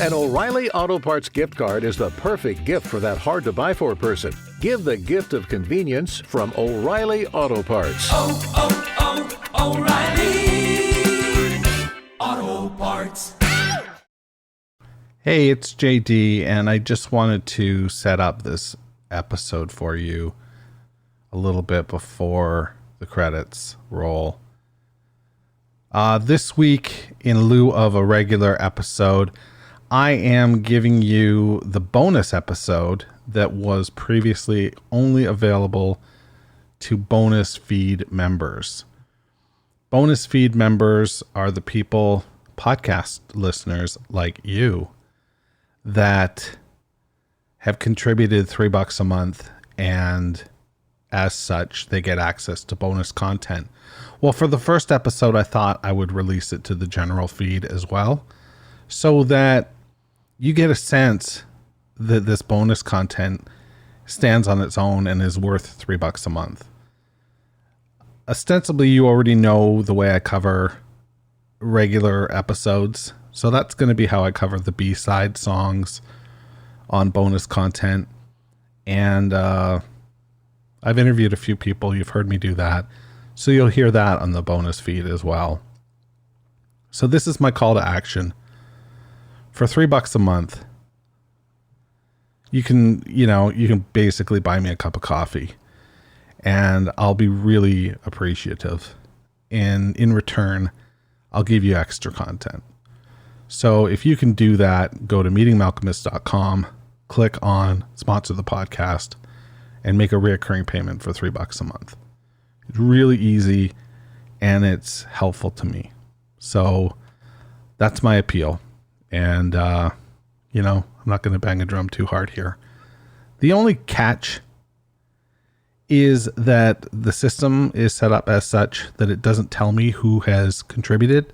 An O'Reilly Auto Parts gift card is the perfect gift for that hard-to-buy-for person. Give the gift of convenience from O'Reilly Auto Parts. O'Reilly Auto Parts. Hey, it's JD, and I just wanted to set up this episode for you a little bit before the credits roll. This week, in lieu of a regular episode, I am giving you the bonus episode that was previously only available to bonus feed members. Bonus feed members are the people, podcast listeners like you, that have contributed $3 a month, and as such, they get access to bonus content. Well, for the first episode, I thought I would release it to the general feed as well, so that you get a sense that this bonus content stands on its own and is worth $3 a month. Ostensibly, you already know the way I cover regular episodes, so that's going to be how I cover the B-side songs on bonus content. And I've interviewed a few people. You've heard me do that. So you'll hear that on the bonus feed as well. So this is my call to action. For $3 a month, you can basically buy me a cup of coffee, and I'll be really appreciative. And in return, I'll give you extra content. So if you can do that, go to meetingmalcolmist.com, click on sponsor the podcast, and make a reoccurring payment for $3 a month. It's really easy, and it's helpful to me. So that's my appeal. And, I'm not going to bang a drum too hard here. The only catch is that the system is set up as such that it doesn't tell me who has contributed.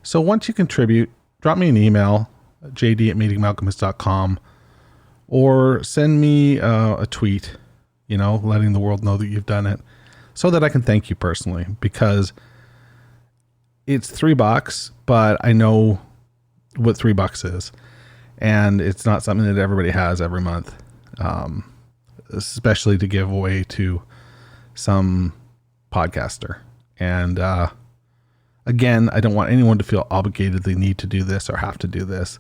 So once you contribute, drop me an email, jd@meetingmalcolmist.com, or send me a tweet, letting the world know that you've done it, so that I can thank you personally, because it's $3, but I know what $3 is, and it's not something that everybody has every month, especially to give away to some podcaster. And again, I don't want anyone to feel obligated they need to do this or have to do this,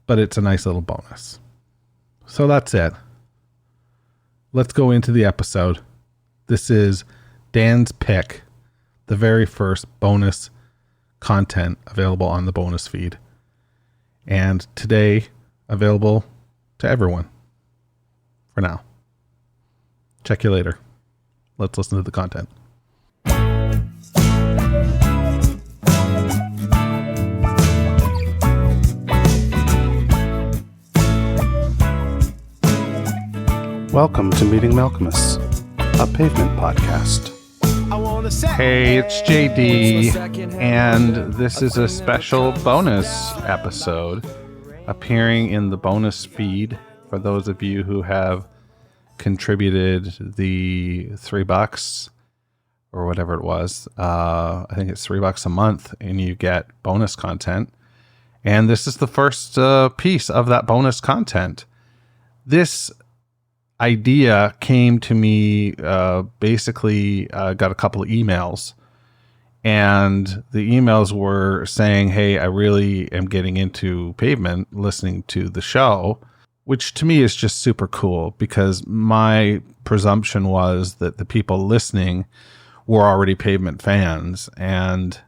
but it's a nice little bonus. So that's it. Let's go into the episode. This is Dan's pick, the very first bonus content available on the bonus feed. And today, available to everyone. For now. Check you later. Let's listen to the content. Welcome to Meeting Malcolmus, a pavement podcast. Hey, it's JD, and this is a special bonus episode appearing in the bonus feed for those of you who have contributed the $3 or whatever it was. I think it's $3 a month, and you get bonus content. And this is the first piece of that bonus content. This idea came to me, basically got a couple of emails, and the emails were saying, hey, I really am getting into pavement listening to the show, which to me is just super cool, because my presumption was that the people listening were already pavement fans, and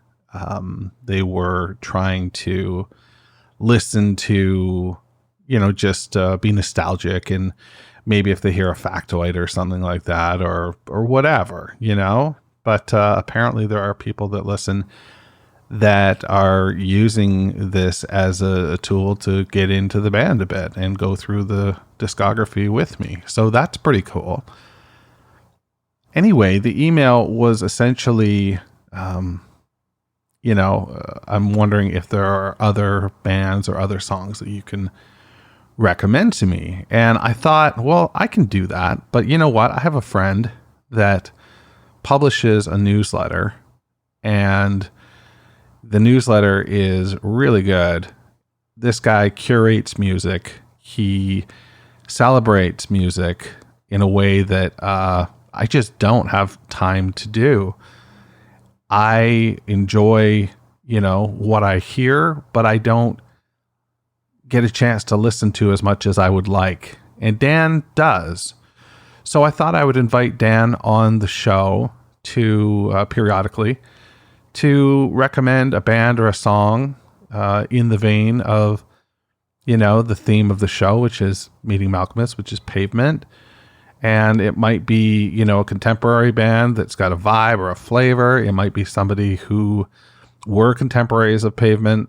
they were trying to listen to, just be nostalgic, and maybe if they hear a factoid or something like that, or whatever, But apparently there are people that listen that are using this as a tool to get into the band a bit and go through the discography with me. So that's pretty cool. Anyway, the email was essentially, I'm wondering if there are other bands or other songs that you can recommend to me. And I thought, well, I can do that. But you know what? I have a friend that publishes a newsletter, and the newsletter is really good. this guy curates music. He celebrates music in a way that I just don't have time to do. I enjoy, what I hear, but I don't get a chance to listen to as much as I would like. And Dan does. So I thought I would invite Dan on the show to periodically to recommend a band or a song in the vein of, the theme of the show, which is Meeting Malkmus, which is Pavement. And it might be, a contemporary band that's got a vibe or a flavor. It might be somebody who were contemporaries of Pavement.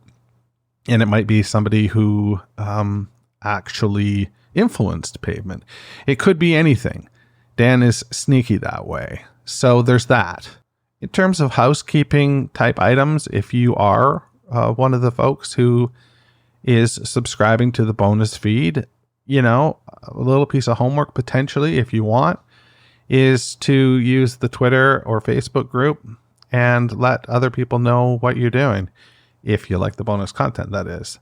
And it might be somebody who actually influenced Pavement. It could be anything. Dan is sneaky that way. So there's that. In terms of housekeeping type items, if you are one of the folks who is subscribing to the bonus feed, a little piece of homework potentially, if you want, is to use the Twitter or Facebook group and let other people know what you're doing. If you like the bonus content, that is.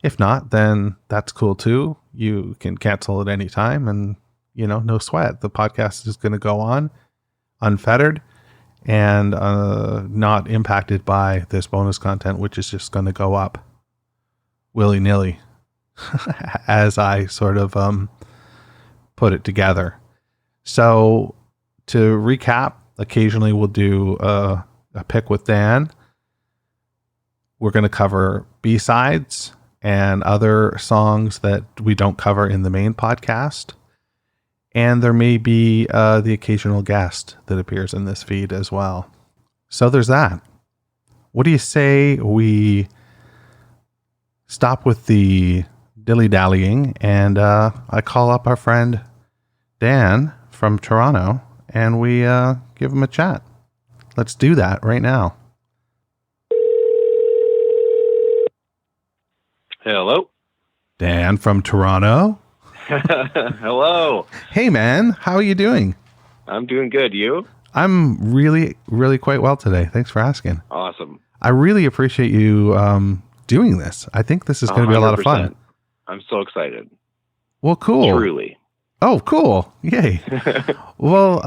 If not, then that's cool too. You can cancel at any time and, no sweat. The podcast is going to go on unfettered and not impacted by this bonus content, which is just going to go up willy-nilly as I sort of put it together. So to recap, occasionally we'll do a pick with Dan. We're going to cover B-sides and other songs that we don't cover in the main podcast. And there may be the occasional guest that appears in this feed as well. So there's that. What do you say we stop with the dilly-dallying and I call up our friend Dan from Toronto and we give him a chat. Let's do that right now. Hello. Dan from Toronto. Hello. Hey, man. How are you doing? I'm doing good. You? I'm really, really quite well today. Thanks for asking. Awesome. I really appreciate you doing this. I think this is going to be a lot of fun. I'm so excited. Well, cool. Truly. Oh, cool. Yay. Well,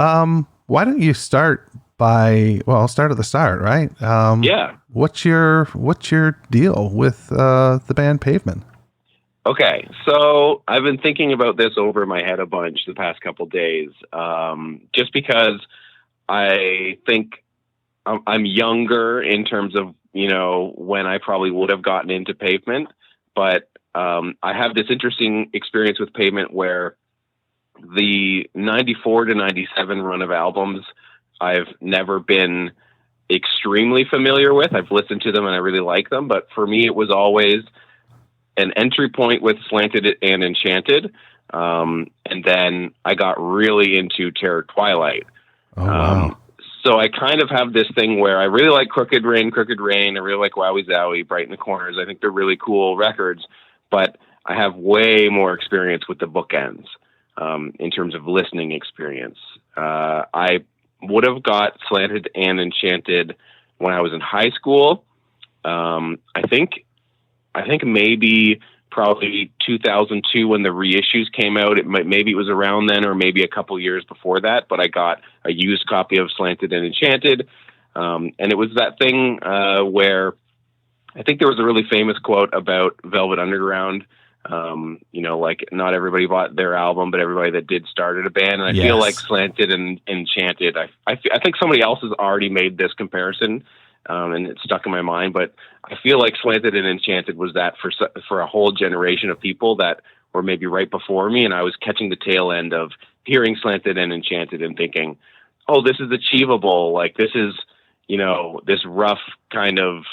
why don't you start start at the start, right? Yeah. What's your deal with the band Pavement? Okay, so I've been thinking about this over my head a bunch the past couple days, just because I think I'm younger in terms of, when I probably would have gotten into Pavement, but I have this interesting experience with Pavement where the 94 to 97 run of albums I've never been extremely familiar with. I've listened to them and I really like them, but for me it was always an entry point with Slanted and Enchanted, and then I got really into Terror Twilight. Oh, wow. So I kind of have this thing where I really like Crooked Rain. I really like Wowie Zowie, Brighten the Corners. I think they're really cool records, but I have way more experience with the bookends in terms of listening experience. I would have got Slanted and Enchanted when I was in high school. I think maybe probably 2002 when the reissues came out. Maybe it was around then, or maybe a couple years before that. But I got a used copy of Slanted and Enchanted, and it was that thing where I think there was a really famous quote about Velvet Underground. Like not everybody bought their album, but everybody that did started a band. And I feel like Slanted and Enchanted. I think somebody else has already made this comparison. And it stuck in my mind, but I feel like Slanted and Enchanted was that for a whole generation of people that were maybe right before me, and I was catching the tail end of hearing Slanted and Enchanted and thinking, oh, this is achievable. Like this is, this rough kind of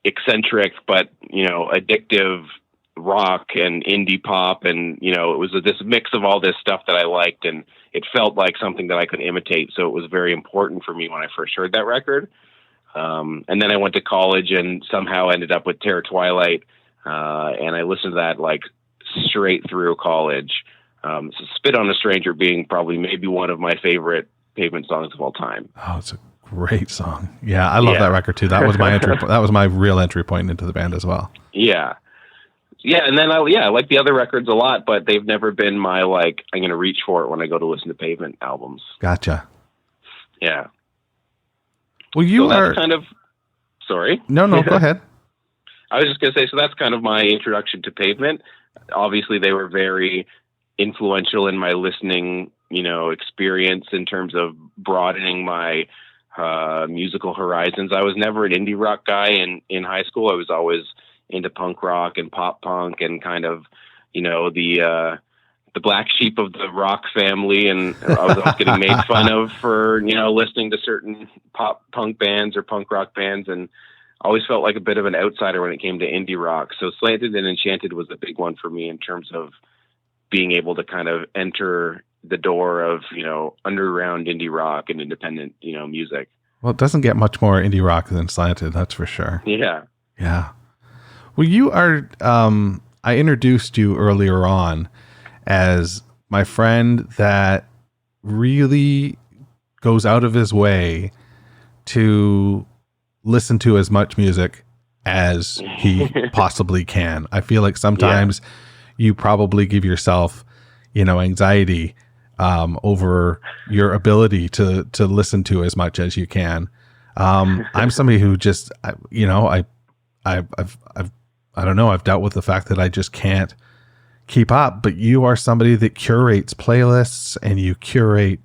eccentric, but, addictive rock and indie pop. And, it was this mix of all this stuff that I liked, and it felt like something that I could imitate. So it was very important for me when I first heard that record. And then I went to college and somehow ended up with Terror Twilight. And I listened to that like straight through college. So Spit on a Stranger being probably maybe one of my favorite Pavement songs of all time. Oh, it's a great song. Yeah. I love that record too. That was my that was my real entry point into the band as well. Yeah. Yeah, and then I like the other records a lot, but they've never been my like I'm going to reach for it when I go to listen to Pavement albums. Gotcha. Yeah. Well, you so are that's kind of. Sorry. No, go ahead. I was just going to say, so that's kind of my introduction to Pavement. Obviously, they were very influential in my listening, experience in terms of broadening my musical horizons. I was never an indie rock guy in high school. I was always into punk rock and pop punk and kind of, the black sheep of the rock family. And I was always getting made fun of for, listening to certain pop punk bands or punk rock bands, and always felt like a bit of an outsider when it came to indie rock. So Slanted and Enchanted was a big one for me in terms of being able to kind of enter the door of, underground indie rock and independent, music. Well, it doesn't get much more indie rock than Slanted, that's for sure. Yeah. Yeah. Well, you are, I introduced you earlier on as my friend that really goes out of his way to listen to as much music as he possibly can. I feel like sometimes you probably give yourself, anxiety over your ability to listen to as much as you can. I'm somebody who just, I've dealt with the fact that I just can't keep up, but you are somebody that curates playlists and you curate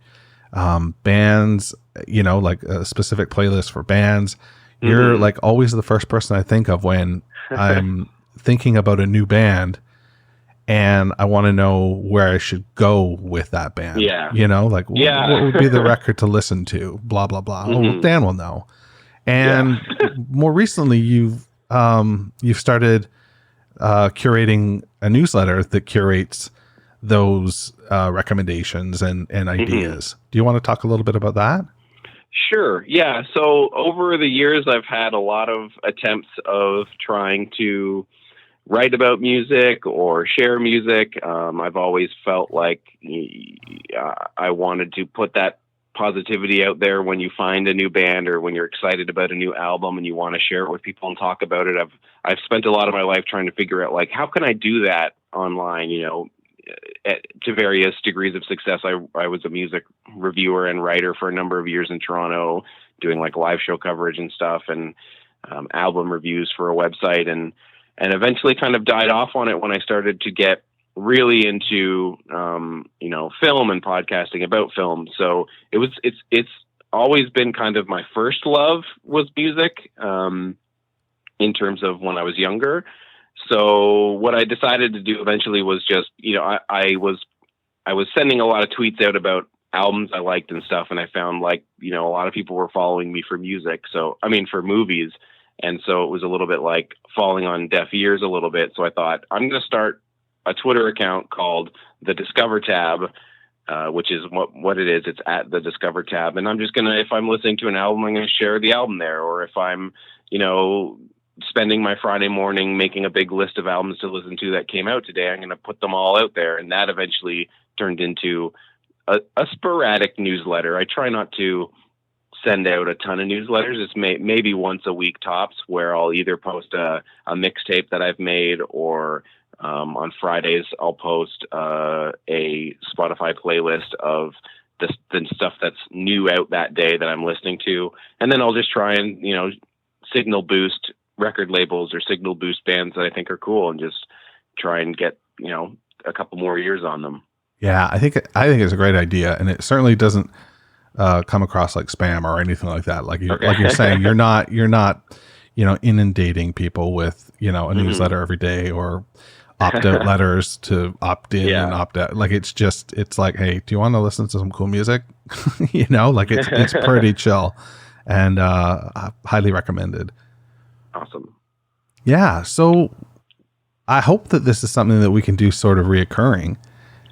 bands, like a specific playlist for bands. You're like always the first person I think of when I'm thinking about a new band and I want to know where I should go with that band. Yeah. What would be the record to listen to? Blah, blah, blah. Oh, Dan will know. And more recently, you've started curating a newsletter that curates those recommendations and ideas. Do you want to talk a little bit about that? Sure. Yeah. So over the years, I've had a lot of attempts of trying to write about music or share music. I've always felt like I wanted to put that positivity out there when you find a new band or when you're excited about a new album and you want to share it with people and talk about it. I've spent a lot of my life trying to figure out, like, how can I do that online, to various degrees of success. I was a music reviewer and writer for a number of years in Toronto, doing like live show coverage and stuff, and album reviews for a website, and eventually kind of died off on it when I started to get really into film and podcasting about film. So it's always been kind of my first love was music, in terms of when I was younger. So what I decided to do eventually was just, I was sending a lot of tweets out about albums I liked and stuff. And I found like, a lot of people were following me for music. For movies. And so it was a little bit like falling on deaf ears a little bit. So I thought I'm going to start a Twitter account called the Discover Tab, which is what it is. It's at the Discover Tab. And I'm just going to, if I'm listening to an album, I'm going to share the album there. Or if I'm, spending my Friday morning making a big list of albums to listen to that came out today, I'm going to put them all out there. And that eventually turned into a sporadic newsletter. I try not to send out a ton of newsletters. It's maybe once a week tops, where I'll either post a mixtape that I've made, or on Fridays I'll post a Spotify playlist of the stuff that's new out that day that I'm listening to. And then I'll just try and, signal boost record labels or signal boost bands that I think are cool and just try and get, a couple more years on them. Yeah, I think it's a great idea, and it certainly doesn't come across like spam or anything like that. Like you're saying, you're not inundating people with a newsletter every day or opt out letters to opt in and opt out. Like it's like, hey, do you want to listen to some cool music? It's pretty chill and highly recommended. Awesome. Yeah. So I hope that this is something that we can do sort of reoccurring.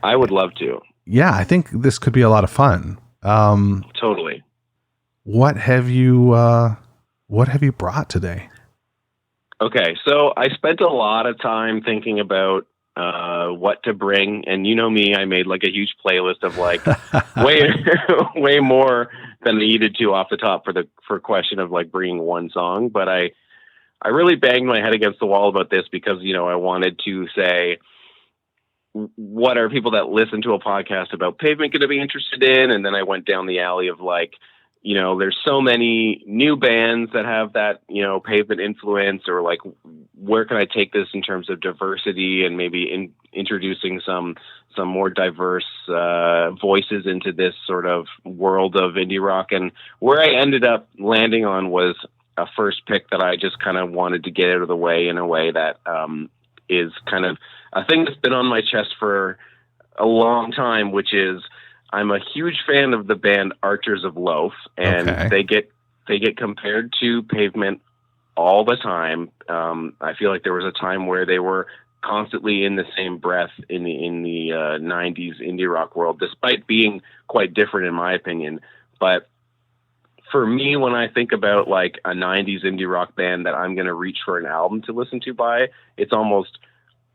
I would love to. Yeah. I think this could be a lot of fun. Totally. What have you brought today? Okay. So I spent a lot of time thinking about what to bring. And me, I made like a huge playlist of like way more than I needed to off the top for question of like bringing one song. But I I really banged my head against the wall about this because, I wanted to say, what are people that listen to a podcast about Pavement going to be interested in? And then I went down the alley of like, there's so many new bands that have that, Pavement influence, or like, where can I take this in terms of diversity and maybe introducing some more diverse voices into this sort of world of indie rock. And where I ended up landing on was a first pick that I just kind of wanted to get out of the way in a way that is kind of a thing that's been on my chest for a long time, which is I'm a huge fan of the band Archers of Loaf, and they get compared to Pavement all the time. I feel like there was a time where they were constantly in the same breath in the 90s indie rock world, despite being quite different in my opinion. But for me, when I think about like a 90s indie rock band that I'm going to reach for an album to listen to by,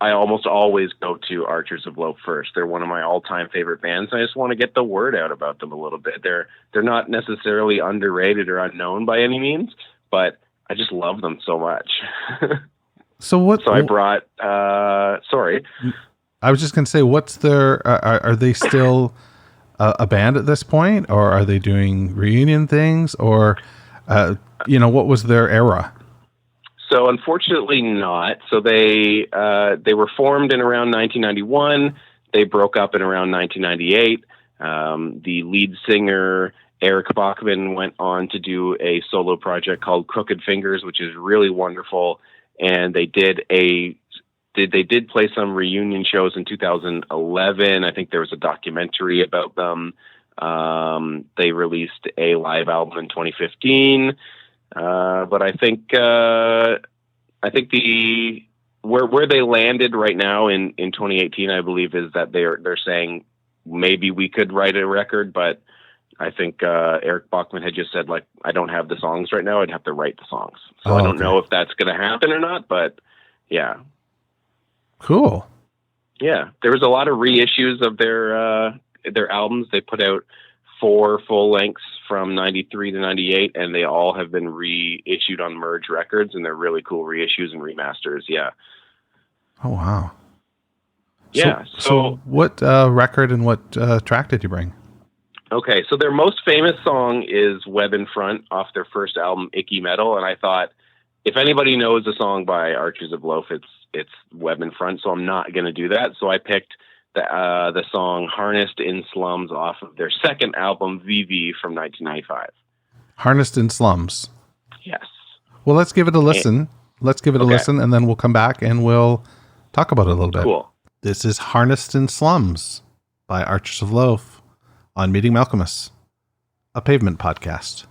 I almost always go to Archers of Loaf first. They're one of my all-time favorite bands. I just want to get the word out about them a little bit. They're not necessarily underrated or unknown by any means, but I just love them so much. So I brought. Sorry, I was just going to say, what's their? Are they still a band at this point, or are they doing reunion things, or what was their era? So unfortunately not. So they were formed in around 1991. They broke up in around 1998. The lead singer, Eric Bachman, went on to do a solo project called Crooked Fingers, which is really wonderful. And they did play some reunion shows in 2011. I think there was a documentary about them. They released a live album in 2015. But I think where they landed right now in 2018, I believe, is that they're saying maybe we could write a record, but I think Eric Bachman had just said, like, I don't have the songs right now. I'd have to write the songs. So I don't know if that's going to happen or not, but yeah. Cool. Yeah. There was a lot of reissues of their albums. They put out 4 full lengths from 93 to 98, and they all have been reissued on Merge Records, and they're really cool reissues and remasters. Yeah. Oh, wow. Yeah. So what record and what track did you bring? Okay, so their most famous song is Web in Front off their first album, Icky Metal, and I thought if anybody knows a song by Archers of Loaf, it's Web in Front, so I'm not going to do that. So I picked the song Harnessed in Slums off of their second album, VV, from 1995. Harnessed in Slums. Yes. Well, let's give it a listen. Let's give it a listen, and then we'll come back and we'll talk about it a little bit. Cool. This is Harnessed in Slums by Archers of Loaf on Meeting Malcolmus, a Pavement podcast.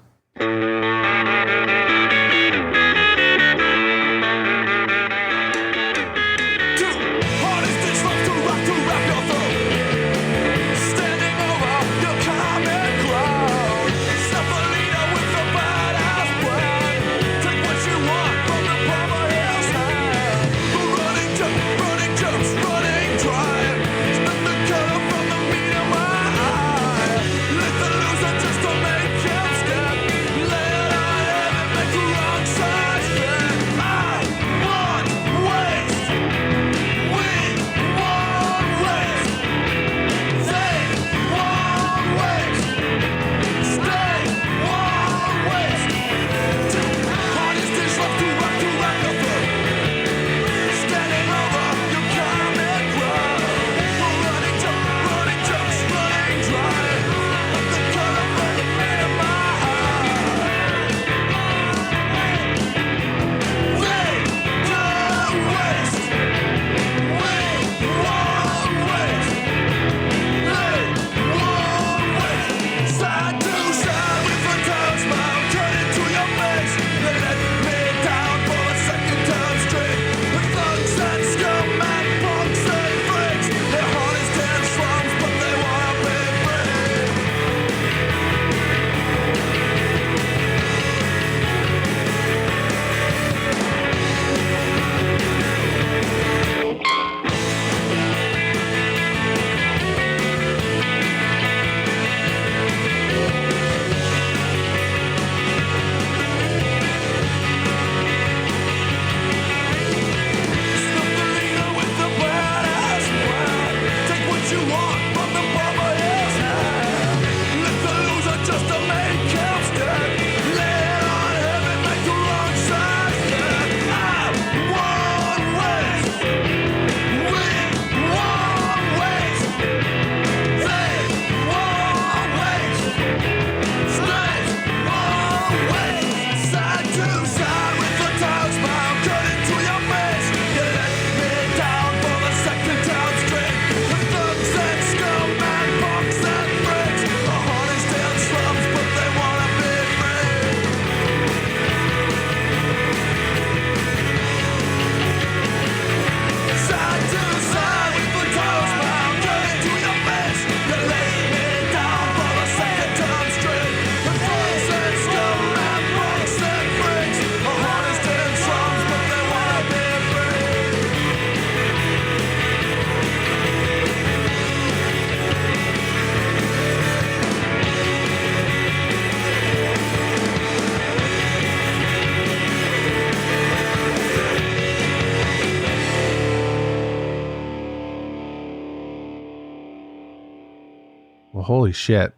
Well, holy shit.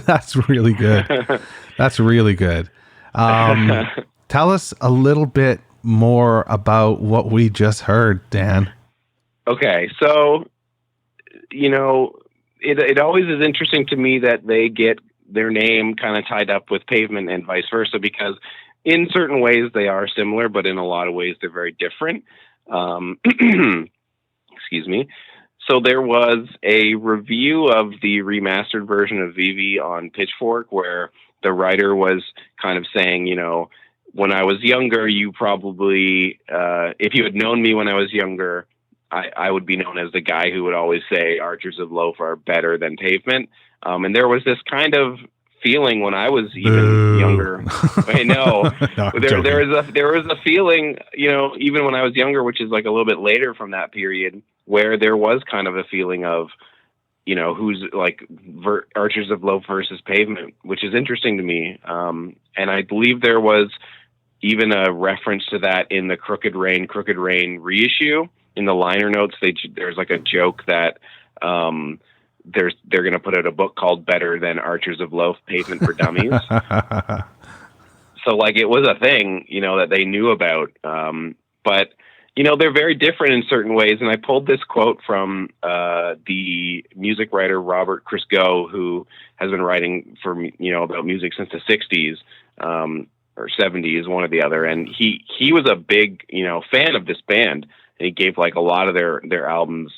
That's really good. That's really good. Tell us a little bit more about what we just heard, Dan. Okay, so, it always is interesting to me that they get their name kind of tied up with Pavement and vice versa, because in certain ways they are similar, but in a lot of ways they're very different. Excuse me. So there was a review of the remastered version of Vivi on Pitchfork where the writer was kind of saying, when I was younger, you probably, if you had known me when I was younger, I would be known as the guy who would always say Archers of Loaf are better than Pavement. And there was this kind of feeling when I was even younger. I know No, there was a feeling, even when I was younger, which is like a little bit later from that period, where there was kind of a feeling of, who's like Archers of Loaf versus Pavement, which is interesting to me. And I believe there was even a reference to that in the Crooked Rain reissue. In the liner notes, there's like a joke that they're going to put out a book called Better Than Archers of Loaf, Pavement for Dummies. So like it was a thing, that they knew about. But they're very different in certain ways. And I pulled this quote from the music writer Robert Christgau, who has been writing for about music since the 60s or 70s, one or the other. And he was a big fan of this band. And he gave like a lot of their albums,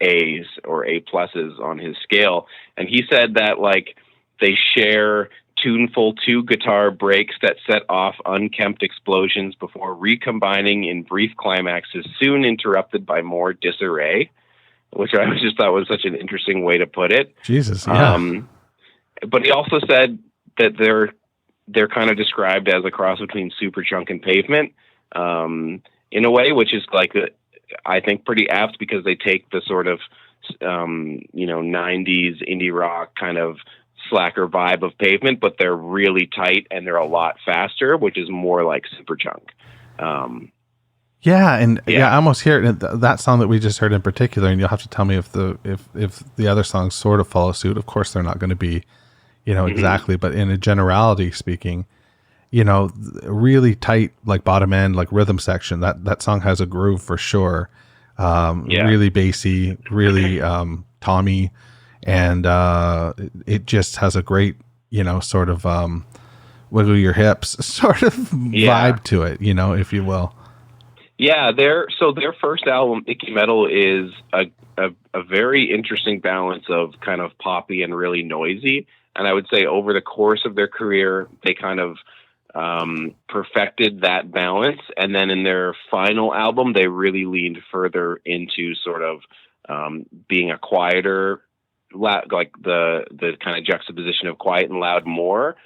A's or A pluses on his scale. And he said that like they share tuneful 2-guitar breaks that set off unkempt explosions before recombining in brief climaxes, soon interrupted by more disarray, which I just thought was such an interesting way to put it. Jesus, yeah. But he also said that they're kind of described as a cross between Superchunk and Pavement. In a way, which is like, I think pretty apt because they take the sort of, 90s indie rock kind of slacker vibe of Pavement, but they're really tight and they're a lot faster, which is more like Superchunk. I almost hear it. That song that we just heard in particular, and you'll have to tell me if the other songs sort of follow suit. Of course, they're not going to be, exactly, but in a generality speaking, really tight, like bottom end, like rhythm section. That song has a groove for sure. Really bassy, really Tommy, and it just has a great, sort of wiggle your hips sort of vibe to it, if you will. Yeah, their first album, Icky Metal, is a very interesting balance of kind of poppy and really noisy. And I would say over the course of their career, they kind of perfected that balance, and then in their final album they really leaned further into sort of being a quieter, like the kind of juxtaposition of quiet and loud more.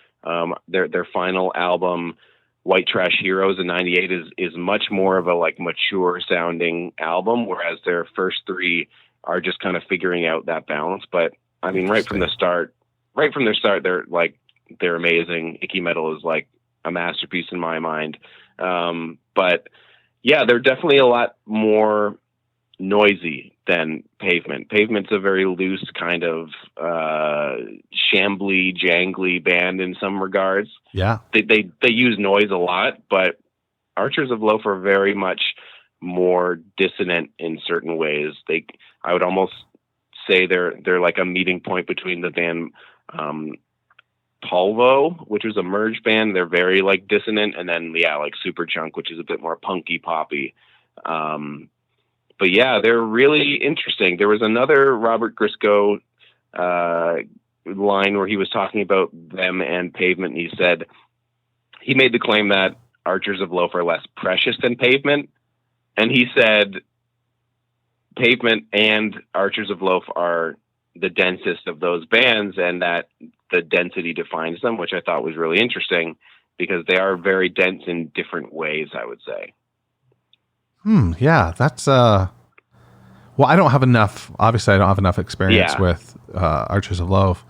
Their final album, White Trash Heroes in '98, is much more of a like mature sounding album, whereas their first three are just kind of figuring out that balance. But I mean, right from their start, they're amazing. Icky Metal is like a masterpiece in my mind. But yeah, they're definitely a lot more noisy than Pavement. Pavement's a very loose kind of shambly, jangly band in some regards. Yeah. They use noise a lot, but Archers of Loaf are very much more dissonant in certain ways. I would almost say they're like a meeting point between the band Polvo, which was a merge band. They're very like dissonant, and then like Superchunk, which is a bit more punky poppy. But yeah, they're really interesting. There was another Robert Christgau line where he was talking about them and Pavement, and he said he made the claim that Archers of Loaf are less precious than Pavement, and he said Pavement and Archers of Loaf are the densest of those bands, and that the density defines them, which I thought was really interesting because they are very dense in different ways, I would say. Yeah, that's well, I don't have enough experience with Archers of Loaf,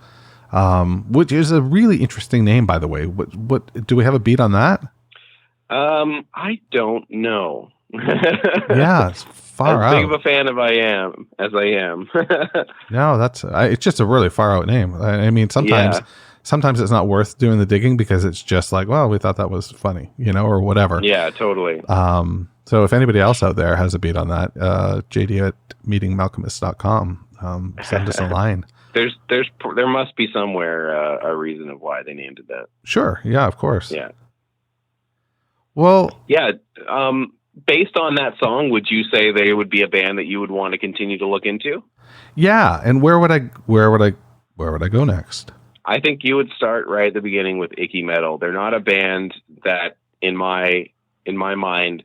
which is a really interesting name, by the way. What do we have a beat on that? I don't know. Yeah, it's far as out. big of a fan as I am. No, it's just a really far out name. I mean, sometimes it's not worth doing the digging because it's just like, well, we thought that was funny, or whatever. Yeah, totally. So if anybody else out there has a beat on that, JD at meetingmalcolmist.com, send us a line. There must be somewhere a reason of why they named it that. Sure. Yeah, of course. Yeah. Well, yeah. Based on that song, would you say they would be a band that you would want to continue to look into? Yeah. And where would I go next? I think you would start right at the beginning with Icky Mettle. They're not a band that, in my mind,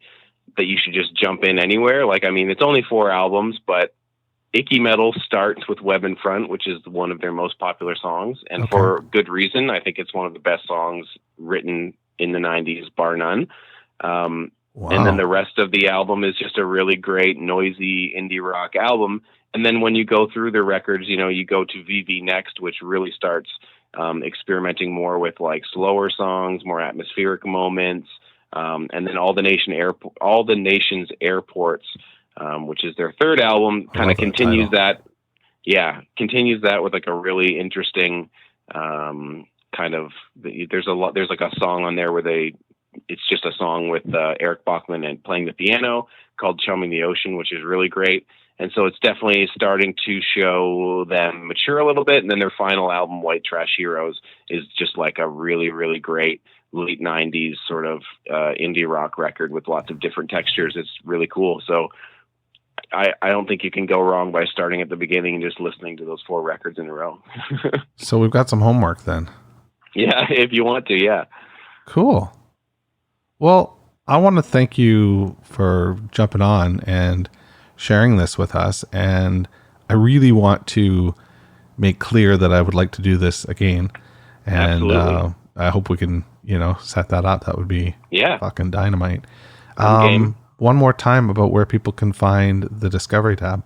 that you should just jump in anywhere. Like, I mean, it's only 4 albums, but Icky Mettle starts with Web in Front, which is one of their most popular songs, and for good reason. I think it's one of the best songs written in the 90s, bar none. Wow. And then the rest of the album is just a really great, noisy indie rock album. And then when you go through the records, you go to VV Next, which really starts experimenting more with like slower songs, more atmospheric moments, and then All the Nation's Airports, which is their 3rd album, kind of continues that. Yeah, continues that with like a really interesting kind of. There's like a song on there where it's just a song with Eric Bachman and playing the piano called "Chumming the Ocean," which is really great. And so it's definitely starting to show them mature a little bit. And then their final album, White Trash Heroes, is just like a really, really great late 90s sort of indie rock record with lots of different textures. It's really cool. So I don't think you can go wrong by starting at the beginning and just listening to those 4 records in a row. So we've got some homework then. Yeah, if you want to, yeah. Cool. Well, I want to thank you for jumping on and sharing this with us. And I really want to make clear that I would like to do this again. And I hope we can, set that up. That would be fucking dynamite. One more time about where people can find the Discovery tab.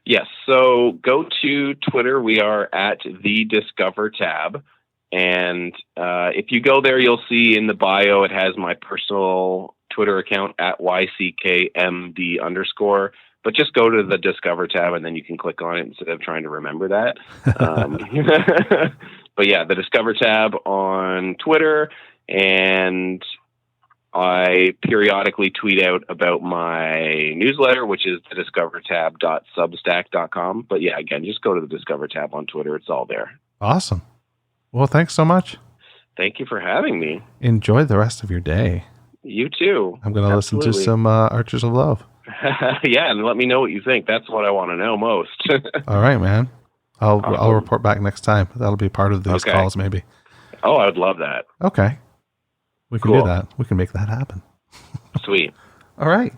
Yes. So go to Twitter. We are at the Discover tab. And if you go there, you'll see in the bio, it has my personal Twitter account at YCKMD_. But just go to the Discover tab and then you can click on it instead of trying to remember that. But yeah, the Discover tab on Twitter, and I periodically tweet out about my newsletter, which is the discovertab.substack.com. But yeah, again, just go to the Discover tab on Twitter. It's all there. Awesome. Well, thanks so much. Thank you for having me. Enjoy the rest of your day. You too. I'm going to listen to some Archers of Love. Yeah, and let me know what you think. That's what I want to know most. All right, man. I'll report back next time. That'll be part of these calls, maybe. Oh, I would love that. Okay. We can do that. We can make that happen. Sweet. All right.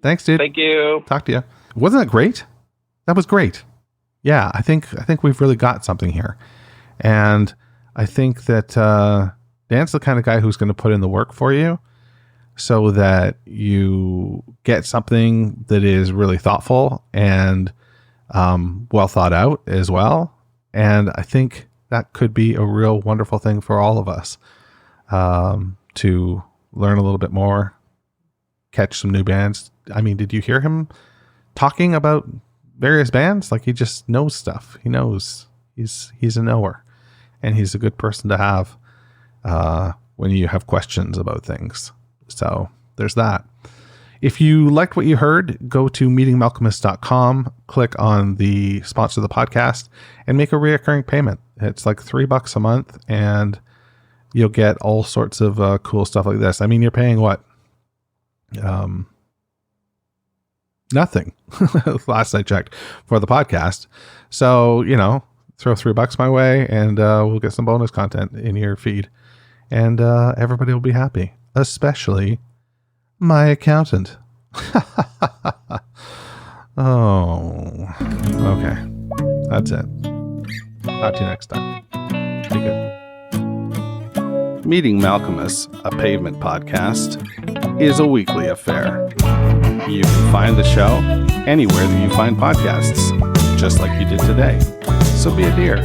Thanks, dude. Thank you. Talk to you. Wasn't that great? That was great. Yeah, I think we've really got something here. And I think that Dan's the kind of guy who's going to put in the work for you so that you get something that is really thoughtful and well thought out as well. And I think that could be a real wonderful thing for all of us to learn a little bit more, catch some new bands. I mean, did you hear him talking about various bands? Like, he just knows stuff. He knows. He's a knower, and he's a good person to have when you have questions about things. So there's that. If you liked what you heard, go to meetingmalcolmist.com, click on the sponsor of the podcast, and make a reoccurring payment. It's like $3 a month, and you'll get all sorts of cool stuff like this. I mean, you're paying what? Nothing. Last I checked for the podcast. So, throw $3 my way, and we'll get some bonus content in your feed, and everybody will be happy, especially my accountant. Oh, okay. That's it. Talk to you next time. Be good. Meeting Malcolmus, a Pavement podcast, is a weekly affair. You can find the show anywhere that you find podcasts, just like you did today. So be a dear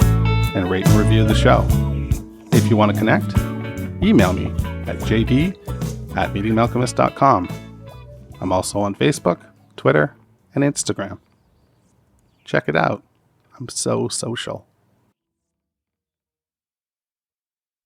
and rate and review the show. If you want to connect, email me at jd@meetingmalcolmist.com. I'm also on Facebook, Twitter, and Instagram. Check it out. I'm so social.